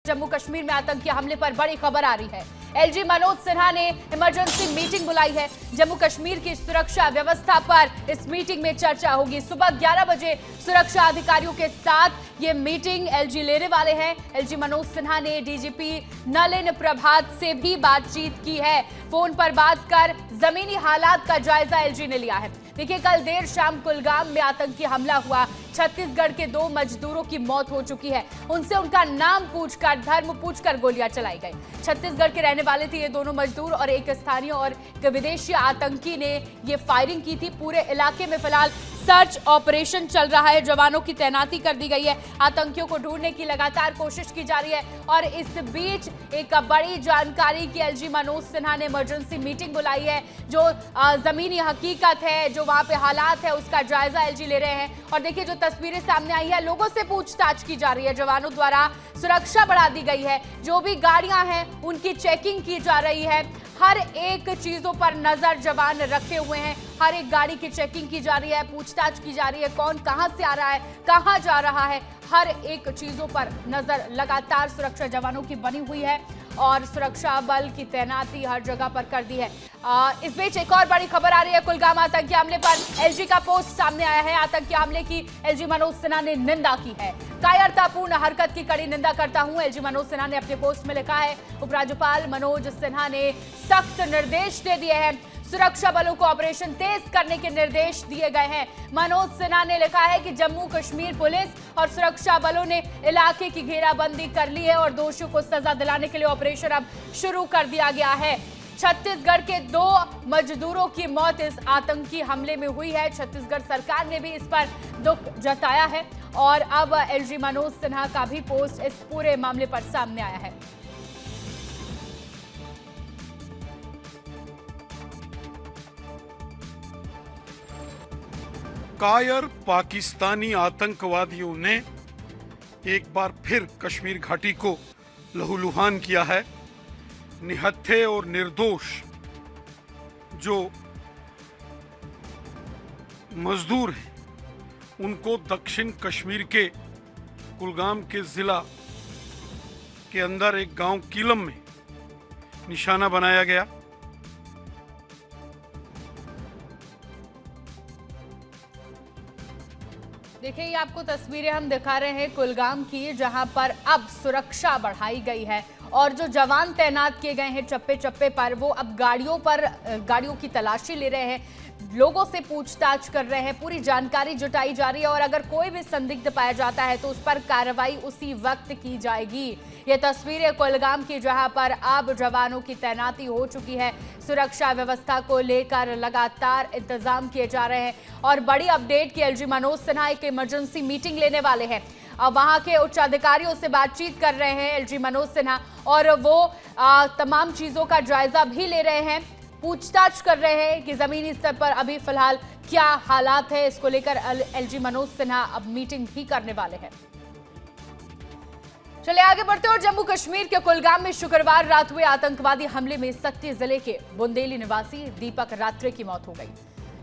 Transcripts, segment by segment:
जम्मू कश्मीर में आतंकी हमले पर बड़ी खबर आ रही है। एलजी मनोज सिन्हा ने इमरजेंसी मीटिंग बुलाई है। जम्मू कश्मीर की सुरक्षा व्यवस्था पर इस मीटिंग में चर्चा होगी। सुबह 11 बजे सुरक्षा अधिकारियों के साथ ये मीटिंग एलजी लेने वाले हैं। एलजी मनोज सिन्हा ने डीजीपी नलिन प्रभात से भी बातचीत की है। फोन पर बात कर जमीनी हालात का जायजा एलजी ने लिया है। देखिए, कल देर शाम कुलगाम में आतंकी हमला हुआ। छत्तीसगढ़ के 2 मजदूरों की मौत हो चुकी है। उनसे उनका नाम पूछकर, धर्म पूछकर गोलियां चलाई गई। छत्तीसगढ़ के रहने वाले थे ये दोनों मजदूर और एक स्थानीय और एक विदेशी आतंकी ने ये फायरिंग की थी। पूरे इलाके में फिलहाल सर्च ऑपरेशन चल रहा है। जवानों की तैनाती कर दी गई है। आतंकियों को ढूंढने की लगातार कोशिश की जा रही है। और इस बीच एक बड़ी जानकारी की एलजी मनोज सिन्हा ने इमरजेंसी मीटिंग बुलाई है। जो जमीनी हकीकत है, जो वहां पे हालात है, उसका जायजा एलजी ले रहे हैं। और देखिए, जो तस्वीरें सामने आई है, लोगों से पूछताछ की जा रही है। जवानों द्वारा सुरक्षा बढ़ा दी गई है। जो भी गाड़ियां हैं उनकी चेकिंग की जा रही है। हर एक चीजों पर नजर जवान रखे हुए हैं। हर एक गाड़ी की चेकिंग की जा रही है, पूछताछ की जा रही है, कौन कहां से आ रहा है, कहां जा रहा है। हर एक चीजों पर नजर लगातार सुरक्षा जवानों की बनी हुई है और सुरक्षा बल की तैनाती हर जगह पर कर दी है। इस बीच एक और बड़ी खबर आ रही है। कुलगाम आतंकी हमले पर एलजी का पोस्ट सामने आया है। आतंकी हमले की एलजी मनोज सिन्हा ने निंदा की है। कायरतापूर्ण हरकत की कड़ी निंदा करता हूं, एलजी मनोज सिन्हा ने अपने पोस्ट में लिखा है। उपराज्यपाल मनोज सिन्हा ने सख्त निर्देश दे दिए हैं। सुरक्षा बलों को ऑपरेशन तेज करने के निर्देश दिए गए हैं। मनोज सिन्हा ने लिखा है कि जम्मू कश्मीर पुलिस और सुरक्षा बलों ने इलाके की घेराबंदी कर ली है और दोषियों को सजा दिलाने के लिए ऑपरेशन अब शुरू कर दिया गया है। छत्तीसगढ़ के 2 मजदूरों की मौत इस आतंकी हमले में हुई है। छत्तीसगढ़ सरकार ने भी इस पर दुख जताया है और अब एलजी मनोज सिन्हा का भी पोस्ट इस पूरे मामले पर सामने आया है। कायर पाकिस्तानी आतंकवादियों ने एक बार फिर कश्मीर घाटी को लहूलुहान किया है। निहत्थे और निर्दोष जो मजदूर हैं उनको दक्षिण कश्मीर के कुलगाम के जिला के अंदर एक गांव कीलम में निशाना बनाया गया। देखिए, ये आपको तस्वीरें हम दिखा रहे हैं कुलगाम की, जहां पर अब सुरक्षा बढ़ाई गई है और जो जवान तैनात किए गए हैं चप्पे चप्पे पर, वो अब गाड़ियों की तलाशी ले रहे हैं, लोगों से पूछताछ कर रहे हैं, पूरी जानकारी जुटाई जा रही है और अगर कोई भी संदिग्ध पाया जाता है तो उस पर कार्रवाई उसी वक्त की जाएगी। ये तस्वीरें कुलगाम की, जहां पर अब जवानों की तैनाती हो चुकी है। सुरक्षा व्यवस्था को लेकर लगातार इंतजाम किए जा रहे हैं और बड़ी अपडेट की एलजी मनोज सिन्हा एक इमरजेंसी मीटिंग लेने वाले हैं। वहां के उच्च अधिकारियों से बातचीत कर रहे हैं एलजी मनोज सिन्हा और वो तमाम चीजों का जायजा भी ले रहे हैं, पूछताछ कर रहे हैं कि जमीनी स्तर पर अभी फिलहाल क्या हालात है। इसको लेकर एलजी मनोज सिन्हा अब मीटिंग भी करने वाले हैं। चलिए आगे बढ़ते हैं और जम्मू कश्मीर के कुलगाम में शुक्रवार रात हुए आतंकवादी हमले में सक्ती जिले के बुंदेली निवासी दीपक रात्रे की मौत हो गई।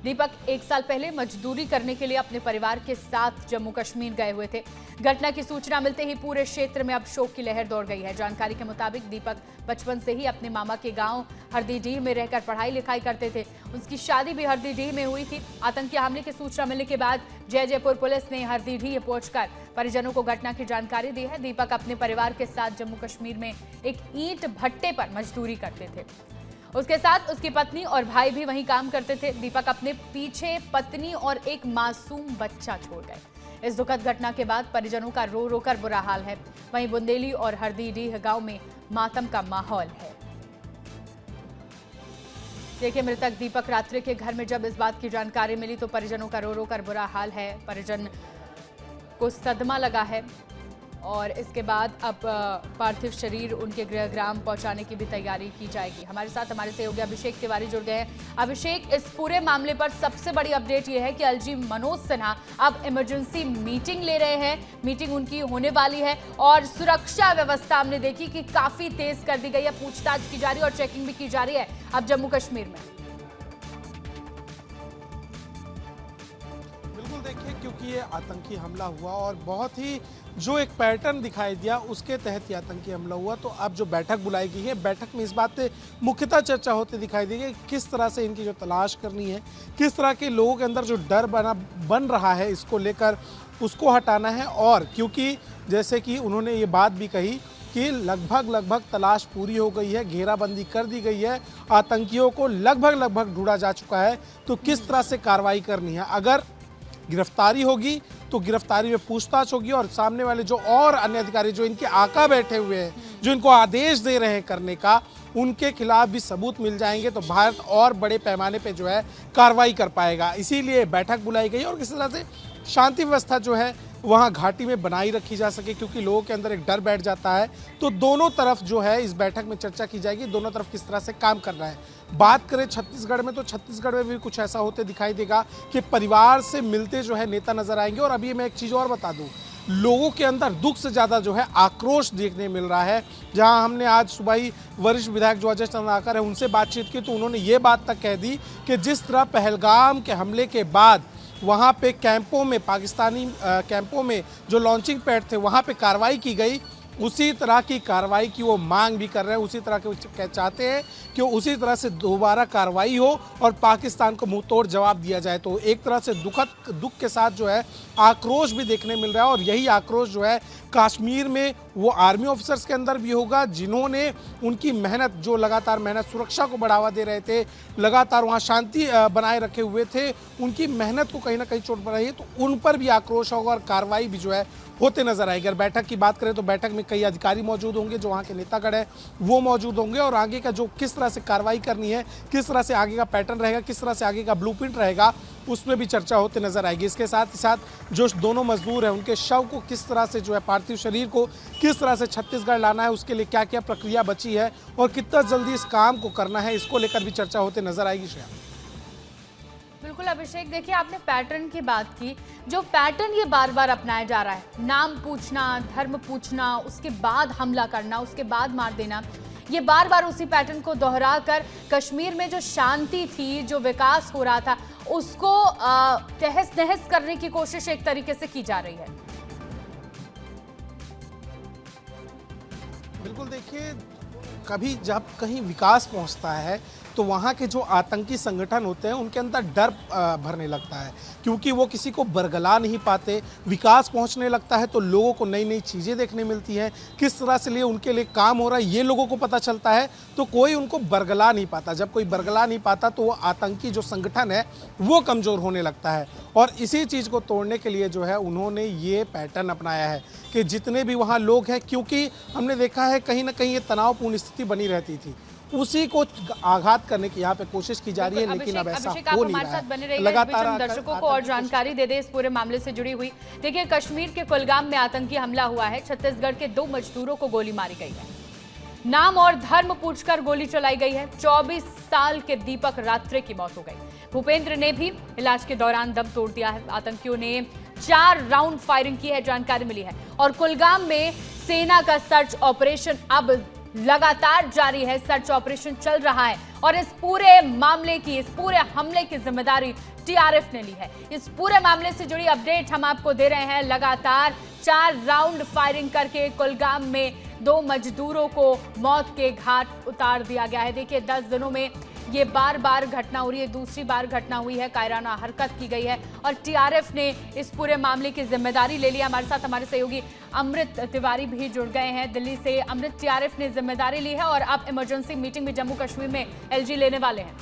दीपक 1 साल पहले मजदूरी करने के लिए अपने परिवार के साथ जम्मू कश्मीर गए हुए थे। घटना की सूचना मिलते ही पूरे क्षेत्र में अब शोक की लहर दौड़ गई है। जानकारी के मुताबिक दीपक बचपन से ही अपने मामा के गांव हरदीडीह में रहकर पढ़ाई लिखाई करते थे। उसकी शादी भी हरदीडीह में हुई थी। आतंकी हमले की सूचना मिलने के बाद जयपुर पुलिस ने हरदीडीह पहुंचकर परिजनों को घटना की जानकारी दी है। दीपक अपने परिवार के साथ जम्मू कश्मीर में एक ईंट भट्टे पर मजदूरी करते थे। उसके साथ उसकी पत्नी और भाई भी वहीं काम करते थे। दीपक अपने पीछे पत्नी और एक मासूम बच्चा छोड़ गए। इस दुखद घटना के बाद परिजनों का रो रो कर बुरा हाल है। वहीं बुंदेली और हरदीडीह गांव में मातम का माहौल है। देखिए, मृतक दीपक रात्रे के घर में जब इस बात की जानकारी मिली तो परिजनों का रो रो कर बुरा हाल है। परिजन को सदमा लगा है और इसके बाद अब पार्थिव शरीर उनके गृहग्राम पहुंचाने की भी तैयारी की जाएगी। हमारे साथ हमारे सहयोगी अभिषेक तिवारी जुड़ गए हैं। अभिषेक, इस पूरे मामले पर सबसे बड़ी अपडेट यह है कि एलजी मनोज सिन्हा अब इमरजेंसी मीटिंग ले रहे हैं। मीटिंग उनकी होने वाली है और सुरक्षा व्यवस्था हमने देखी कि काफी तेज कर दी गई है। पूछताछ की जा रही है और चेकिंग भी की जा रही है अब जम्मू कश्मीर में। देखिए, क्योंकि ये आतंकी हमला हुआ और बहुत ही जो एक पैटर्न दिखाई दिया उसके तहत ये आतंकी हमला हुआ। तो अब जो बैठक बुलाई गई है, बैठक में इस बात पे मुख्यतः चर्चा होती दिखाई दी है कि किस तरह से इनकी जो तलाश करनी है, किस तरह के लोगों के अंदर जो डर बन रहा है इसको लेकर उसको हटाना है। और क्योंकि जैसे कि उन्होंने ये बात भी कही कि लगभग तलाश पूरी हो गई है, घेराबंदी कर दी गई है, आतंकियों को लगभग ढूंढा जा चुका है, तो किस तरह से कार्रवाई करनी है। अगर गिरफ्तारी होगी तो गिरफ्तारी में पूछताछ होगी और सामने वाले जो और अन्य अधिकारी जो इनके आका बैठे हुए हैं, जो इनको आदेश दे रहे हैं करने का, उनके खिलाफ भी सबूत मिल जाएंगे तो भारत और बड़े पैमाने पे जो है कार्रवाई कर पाएगा। इसीलिए बैठक बुलाई गई और किसी तरह से शांति व्यवस्था जो है वहाँ घाटी में बनाई रखी जा सके, क्योंकि लोगों के अंदर एक डर बैठ जाता है। तो दोनों तरफ जो है इस बैठक में चर्चा की जाएगी, दोनों तरफ किस तरह से काम करना है। बात करें छत्तीसगढ़ में, तो छत्तीसगढ़ में भी कुछ ऐसा होते दिखाई देगा कि परिवार से मिलते जो है नेता नजर आएंगे। और अभी मैं एक चीज़ और बता दूं, लोगों के अंदर दुख से ज़्यादा जो है आक्रोश देखने मिल रहा है। जहां हमने आज सुबह ही वरिष्ठ विधायक जो अजय चंद्राकर है उनसे बातचीत की, तो उन्होंने ये बात तक कह दी कि जिस तरह पहलगाम के हमले के बाद वहाँ पे कैंपों में, पाकिस्तानी कैंपों में जो लॉन्चिंग पैड थे वहाँ पे कार्रवाई की गई, उसी तरह की कार्रवाई की वो मांग भी कर रहे हैं। उसी तरह के वो चाहते हैं कि उसी तरह से दोबारा कार्रवाई हो और पाकिस्तान को मुंह तोड़ जवाब दिया जाए। तो एक तरह से दुख के साथ जो है आक्रोश भी देखने मिल रहा है। और यही आक्रोश जो है कश्मीर में वो आर्मी ऑफिसर्स के अंदर भी होगा जिन्होंने उनकी मेहनत, जो लगातार मेहनत, सुरक्षा को बढ़ावा दे रहे थे, लगातार वहाँ शांति बनाए रखे हुए थे, उनकी मेहनत को कहीं ना कहीं चोट पड़ी है, तो उन पर भी आक्रोश होगा और कार्रवाई भी जो है होते नजर आएगी। अगर बैठक की बात करें तो बैठक में कई अधिकारी मौजूद होंगे, जो वहाँ के नेतागढ़ हैं वो मौजूद होंगे, और आगे का जो किस तरह से कार्रवाई करनी है, किस तरह से आगे का पैटर्न रहेगा, किस तरह से आगे का ब्लूप्रिंट रहेगा, उसमें भी चर्चा होते नजर आएगी। इसके साथ ही साथ जो दोनों मजदूर हैं उनके शव को किस तरह से जो है, पार्थिव शरीर को किस तरह से छत्तीसगढ़ लाना है, उसके लिए क्या क्या प्रक्रिया बची है और कितना जल्दी इस काम को करना है, इसको लेकर भी चर्चा होते नजर आएगी। श्रेया, बिल्कुल अभिषेक, देखिए आपने पैटर्न की बात की, जो पैटर्न ये बार बार अपनाया जा रहा है, नाम पूछना, धर्म पूछना, उसके बाद हमला करना, उसके बाद मार देना, ये बार बार उसी पैटर्न को दोहराकर कश्मीर में जो शांति थी, जो विकास हो रहा था, उसको तहस नहस करने की कोशिश एक तरीके से की जा रही है। बिल्कुल, देखिए कभी जब कहीं विकास पहुंचता है तो वहाँ के जो आतंकी संगठन होते हैं उनके अंदर डर भरने लगता है, क्योंकि वो किसी को बरगला नहीं पाते। विकास पहुँचने लगता है तो लोगों को नई नई चीज़ें देखने मिलती हैं, किस तरह से लिए उनके लिए काम हो रहा है ये लोगों को पता चलता है, तो कोई उनको बरगला नहीं पाता। जब कोई बरगला नहीं पाता तो वो आतंकी जो संगठन है वो कमज़ोर होने लगता है। और इसी चीज़ को तोड़ने के लिए जो है उन्होंने ये पैटर्न अपनाया है कि जितने भी वहाँ लोग हैं, क्योंकि हमने देखा है कहीं ना कहीं ये तनावपूर्ण स्थिति बनी रहती थी, उसी को आघात करने की यहाँ पे कोशिश की जा रही है, लेकिन अब ऐसा हो नहीं रहा है। लगातार हम दर्शकों को और जानकारी दे दे इस पूरे मामले से जुड़ी हुई। देखिए, कश्मीर के कुलगाम में आतंकी हमला हुआ है, छत्तीसगढ़ के 2 मजदूरों को गोली मारी गई है, नाम और धर्म पूछकर गोली चलाई गई है। 24 साल के दीपक रात्रे की मौत हो गई। भूपेंद्र ने भी इलाज के दौरान दम तोड़ दिया है। आतंकियों ने 4 राउंड फायरिंग की है, जानकारी मिली है। और कुलगाम में सेना का सर्च ऑपरेशन अब लगातार जारी है, सर्च ऑपरेशन चल रहा है और इस पूरे मामले की, इस पूरे हमले की जिम्मेदारी टीआरएफ ने ली है। इस पूरे मामले से जुड़ी अपडेट हम आपको दे रहे हैं। लगातार 4 राउंड फायरिंग करके कुलगाम में 2 मजदूरों को मौत के घाट उतार दिया गया है। देखिए, 10 दिनों में ये बार बार घटना हो रही है, दूसरी बार घटना हुई है, कायराना हरकत की गई है और टीआरएफ ने इस पूरे मामले की जिम्मेदारी ले लिया। हमारे साथ हमारे सहयोगी अमृत तिवारी भी जुड़ गए हैं दिल्ली से। अमृत, टीआरएफ ने जिम्मेदारी ली है और अब इमरजेंसी मीटिंग में जम्मू कश्मीर में एलजी लेने वाले हैं।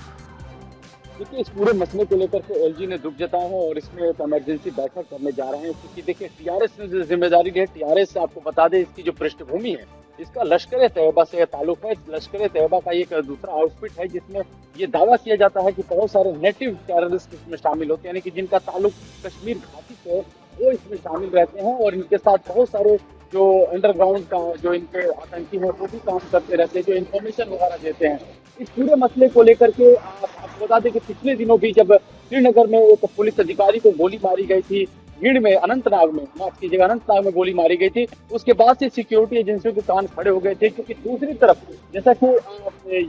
देखिए, इस पूरे मसले को लेकर के एलजी ने दुख जताया है और इसमें एक इमरजेंसी बैठक करने जा रहे हैं, क्योंकि देखिए टीआरएस ने जिम्मेदारी ली है। टीआरएस आपको बता दें, इसकी जो पृष्ठभूमि है, इसका लश्कर तैयबा से ताल्लुक है। लश्कर तैयबा का एक दूसरा आउटफिट है जिसमें ये दावा किया जाता है कि बहुत सारे नेटिव टेररिस्ट इसमें शामिल होते हैं, यानी कि जिनका ताल्लुक कश्मीर घाटी से, वो इसमें शामिल रहते हैं और इनके साथ बहुत सारे जो अंडरग्राउंड का जो इनके आतंकी हैं वो भी काम करते रहते हैं, जो इन्फॉर्मेशन वगैरह देते हैं। इस पूरे मसले को लेकर के आपको बता दें कि पिछले दिनों भी जब श्रीनगर में एक पुलिस अधिकारी को गोली मारी गई थी, भीड़ में, अनंतनाग में, माफ कीजिएगा, अनंतनाग में गोली मारी गई थी, उसके बाद से सिक्योरिटी एजेंसियों के कान खड़े हो गए थे, क्योंकि दूसरी तरफ जैसा कि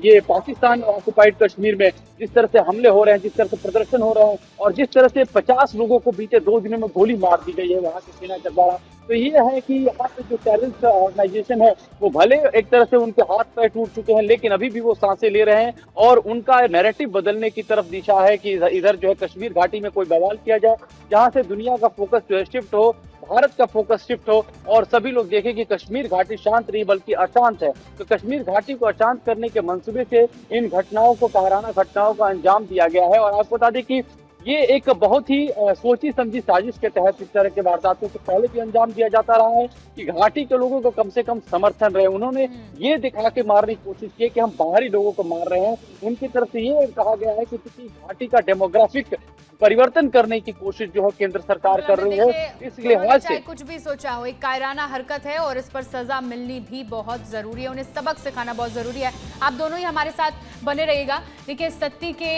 ये पाकिस्तान ऑक्युपाइड कश्मीर में जिस तरह से हमले हो रहे हैं, जिस तरह से प्रदर्शन हो रहे हैं और जिस तरह से 50 लोगों को बीते 2 दिनों में गोली मार दी गई है वहाँ के सेना के द्वारा, तो ये है कि यहाँ पे जो टेररिस्ट ऑर्गेनाइजेशन है वो भले एक तरह से उनके हाथ पैर टूट चुके हैं, लेकिन अभी भी वो सांसें ले रहे हैं और उनका नैरेटिव बदलने की तरफ दिशा है कि इधर जो है कश्मीर घाटी में कोई बवाल किया जाए, जहाँ से दुनिया का फोकस जो है शिफ्ट हो, भारत का फोकस शिफ्ट हो और सभी लोग देखें कि कश्मीर घाटी शांत नहीं बल्कि अशांत है। तो कश्मीर घाटी को अशांत करने के मंसूबे से इन घटनाओं को, कहराना घटनाओं का अंजाम दिया गया है। और आपको बता दें कि ये एक बहुत ही सोची समझी साजिश के तहत इस तरह के वारदातों को पहले भी अंजाम दिया जाता रहा है कि घाटी के लोगों को कम से कम समर्थन रहे। उन्होंने ये दिखा के मारने की कोशिश की कि हम बाहरी लोगों को मार रहे हैं। उनकी तरफ से ये कहा गया है कि किसी घाटी का डेमोग्राफिक परिवर्तन करने की कोशिश जो है केंद्र सरकार कर रही है। इस लिहाज से कुछ भी सोचा हो, एक कायराना हरकत है और इस पर सजा मिलनी भी बहुत जरूरी है, उन्हें सबक सिखाना बहुत जरूरी है। आप दोनों ही हमारे साथ बने रहिएगा। देखिए, सत्ती के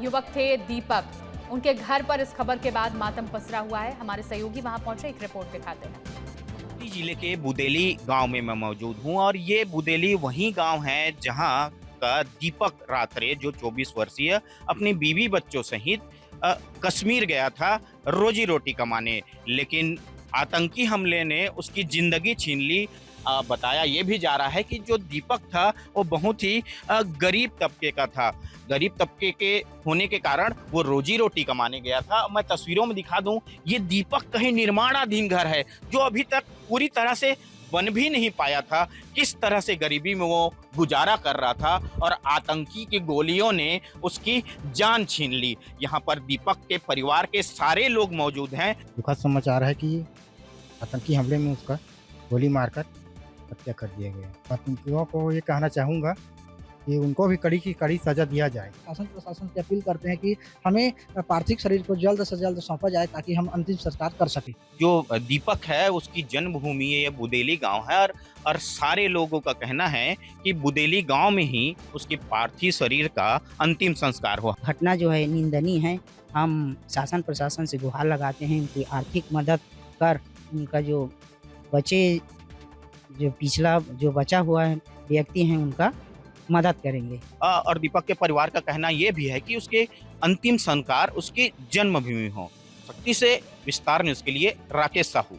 युवक थे दीपक, उनके घर पर इस खबर के बाद मातम पसरा हुआ है। हमारे सहयोगी वहां पहुंचे, एक रिपोर्ट दिखाते हैं। जिले के बुदेली गांव में मैं मौजूद हूं और ये बुदेली वही गांव है जहां का दीपक रात्रे, जो 24 वर्षीय, अपनी बीवी बच्चों सहित कश्मीर गया था रोजी रोटी कमाने, लेकिन आतंकी हमले ने उसकी जिंदगी छीन ली। बताया ये भी जा रहा है कि जो दीपक था वो बहुत ही गरीब तबके का था। गरीब तबके के होने के कारण वो रोजी रोटी कमाने गया था। मैं तस्वीरों में दिखा दूं, ये दीपक कहीं निर्माणाधीन घर है जो अभी तक पूरी तरह से बन भी नहीं पाया था। किस तरह से गरीबी में वो गुजारा कर रहा था और आतंकी की गोलियों ने उसकी जान छीन ली। यहाँ पर दीपक के परिवार के सारे लोग मौजूद हैं। दुखद समाचार है कि आतंकी हमले में उसका गोली मारकर हत्या कर दिया गया। आतंकियों को ये कहना चाहूँगा कि उनको भी कड़ी की कड़ी सजा दिया जाए। शासन प्रशासन से अपील करते हैं कि हमें पार्थिव शरीर को जल्द से जल्द सौंपा जाए ताकि हम अंतिम संस्कार कर सकें। जो दीपक है उसकी जन्मभूमि ये बुदेली गांव है और सारे लोगों का कहना है कि बुदेली गांव में ही उसके पार्थिव शरीर का अंतिम संस्कार हुआ। घटना जो है निंदनीय है। हम शासन प्रशासन से गुहार लगाते हैं कि आर्थिक मदद कर उनका जो पिछला जो बचा हुआ व्यक्ति हैं उनका मदद करेंगे। और दीपक के परिवार का कहना यह भी है कि उसके अंतिम संस्कार उसकी जन्मभूमि हो। शक्ति से विस्तार न्यूज़ के लिए राकेश साहू।